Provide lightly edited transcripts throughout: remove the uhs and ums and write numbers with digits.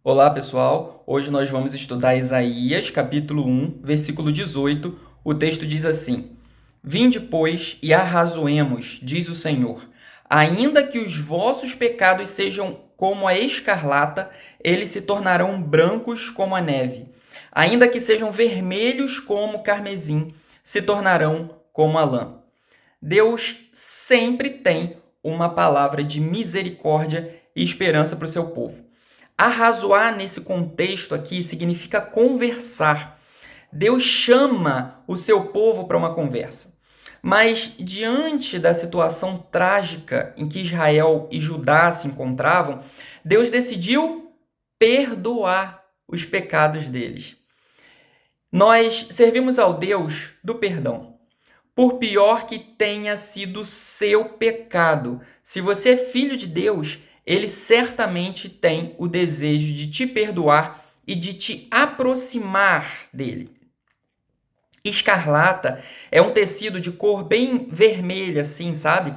Olá, pessoal. Hoje nós vamos estudar Isaías, capítulo 1, versículo 18. O texto diz assim: Vinde, pois, e arrazoemos, diz o Senhor. Ainda que os vossos pecados sejam como a escarlata, eles se tornarão brancos como a neve. Ainda que sejam vermelhos como o carmesim, se tornarão como a lã. Deus sempre tem uma palavra de misericórdia e esperança para o seu povo. Arrazoar nesse contexto aqui significa conversar. Deus chama o seu povo para uma conversa. Mas diante da situação trágica em que Israel e Judá se encontravam, Deus decidiu perdoar os pecados deles. Nós servimos ao Deus do perdão. Por pior que tenha sido seu pecado, se você é filho de Deus, ele certamente tem o desejo de te perdoar e de te aproximar dele. Escarlata é um tecido de cor bem vermelha, assim, sabe?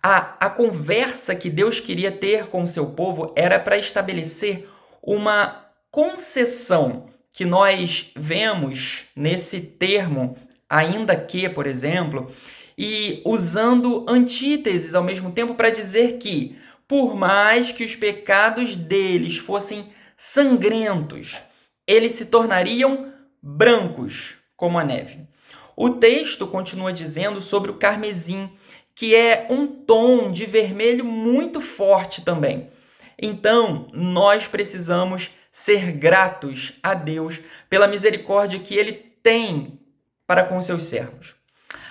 A conversa que Deus queria ter com o seu povo era para estabelecer uma concessão que nós vemos nesse termo, ainda que, por exemplo, e usando antíteses ao mesmo tempo para dizer que, por mais que os pecados deles fossem sangrentos, eles se tornariam brancos como a neve. O texto continua dizendo sobre o carmesim, que é um tom de vermelho muito forte também. Então, nós precisamos ser gratos a Deus pela misericórdia que ele tem para com seus servos.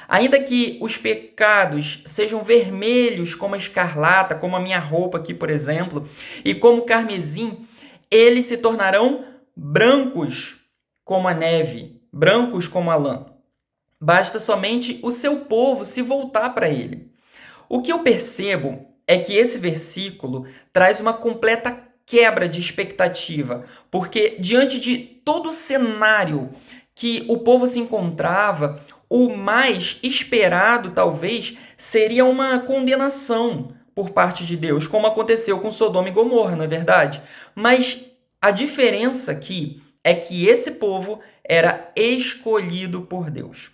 Ainda que os pecados sejam vermelhos como a escarlata, como a minha roupa aqui, por exemplo, e como o carmesim, eles se tornarão brancos como a neve, brancos como a lã. Basta somente o seu povo se voltar para ele. O que eu percebo é que esse versículo traz uma completa quebra de expectativa, porque diante de todo o cenário que o povo se encontrava, o mais esperado talvez seria uma condenação por parte de Deus, como aconteceu com Sodoma e Gomorra, não é verdade? Mas a diferença aqui é que esse povo era escolhido por Deus.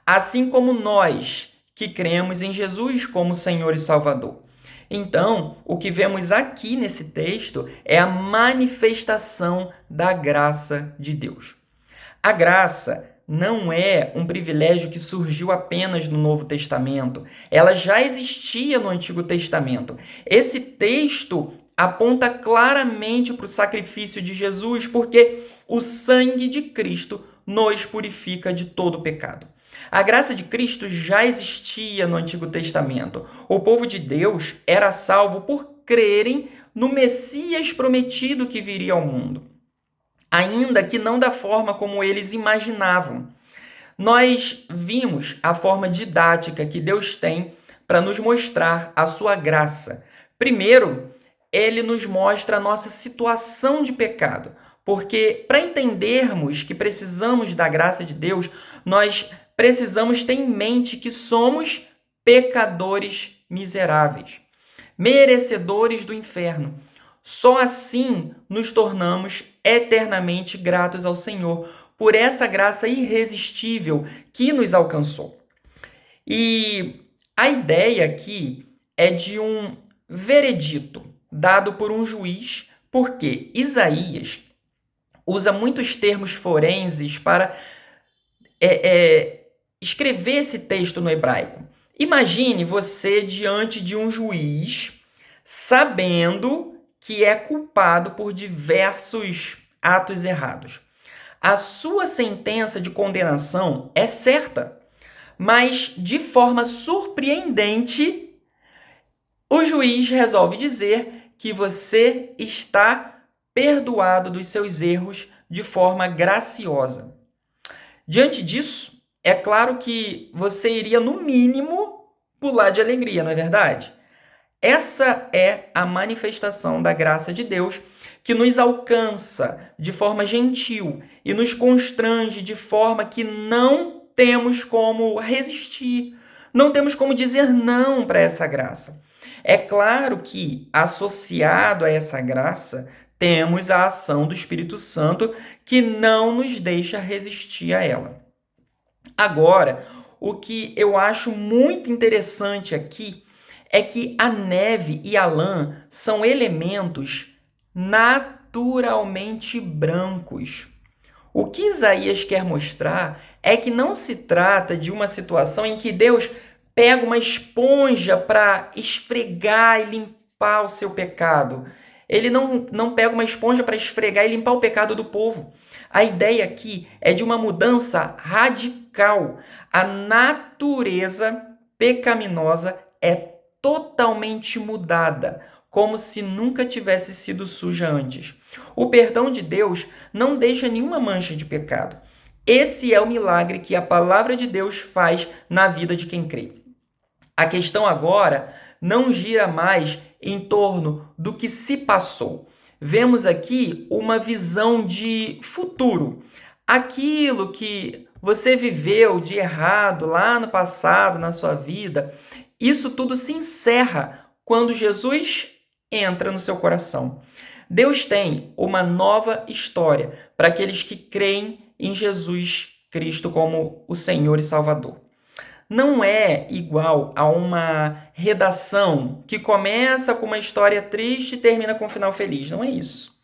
Assim como nós que cremos em Jesus como Senhor e Salvador. Então, o que vemos aqui nesse texto é a manifestação da graça de Deus. A graça não é um privilégio que surgiu apenas no Novo Testamento, ela já existia no Antigo Testamento. Esse texto aponta claramente para o sacrifício de Jesus, porque o sangue de Cristo nos purifica de todo pecado. A graça de Cristo já existia no Antigo Testamento. O povo de Deus era salvo por crerem no Messias prometido que viria ao mundo, ainda que não da forma como eles imaginavam. Nós vimos a forma didática que Deus tem para nos mostrar a sua graça. Primeiro, ele nos mostra a nossa situação de pecado, porque para entendermos que precisamos da graça de Deus, nós precisamos ter em mente que somos pecadores miseráveis, merecedores do inferno. Só assim nos tornamos eternamente gratos ao Senhor por essa graça irresistível que nos alcançou. E a ideia aqui é de um veredito dado por um juiz, porque Isaías usa muitos termos forenses para escrever esse texto no hebraico. Imagine você diante de um juiz sabendo que é culpado por diversos atos errados. A sua sentença de condenação é certa, mas de forma surpreendente, o juiz resolve dizer que você está perdoado dos seus erros de forma graciosa. Diante disso, é claro que você iria, no mínimo, pular de alegria, não é verdade? Essa é a manifestação da graça de Deus que nos alcança de forma gentil e nos constrange de forma que não temos como resistir, não temos como dizer não para essa graça. É claro que, associado a essa graça, temos a ação do Espírito Santo que não nos deixa resistir a ela. Agora, o que eu acho muito interessante aqui é que a neve e a lã são elementos naturalmente brancos. O que Isaías quer mostrar é que não se trata de uma situação em que Deus pega uma esponja para esfregar e limpar o seu pecado. Ele não pega uma esponja para esfregar e limpar o pecado do povo. A ideia aqui é de uma mudança radical. A natureza pecaminosa é totalmente mudada, como se nunca tivesse sido suja antes. O perdão de Deus não deixa nenhuma mancha de pecado. Esse é o milagre que a palavra de Deus faz na vida de quem crê. A questão agora não gira mais em torno do que se passou. Vemos aqui uma visão de futuro. Aquilo que você viveu de errado lá no passado, na sua vida, isso tudo se encerra quando Jesus entra no seu coração. Deus tem uma nova história para aqueles que creem em Jesus Cristo como o Senhor e Salvador. Não é igual a uma redação que começa com uma história triste e termina com um final feliz. Não é isso.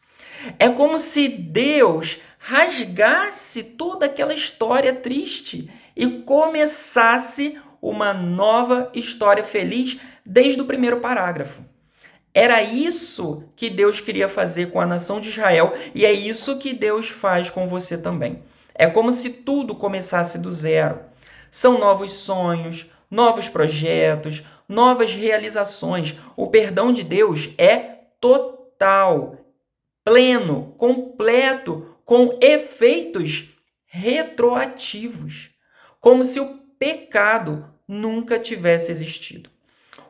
É como se Deus rasgasse toda aquela história triste e começasse uma nova história feliz desde o primeiro parágrafo. Era isso que Deus queria fazer com a nação de Israel e é isso que Deus faz com você também. É como se tudo começasse do zero. São novos sonhos, novos projetos, novas realizações. O perdão de Deus é total, pleno, completo, com efeitos retroativos, como se o pecado nunca tivesse existido.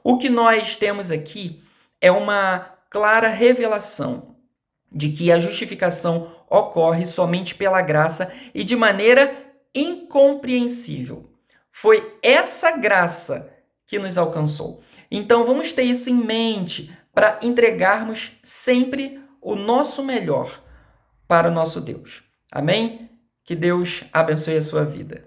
O que nós temos aqui é uma clara revelação de que a justificação ocorre somente pela graça e de maneira incompreensível. Foi essa graça que nos alcançou. Então vamos ter isso em mente para entregarmos sempre o nosso melhor para o nosso Deus. Amém? Que Deus abençoe a sua vida.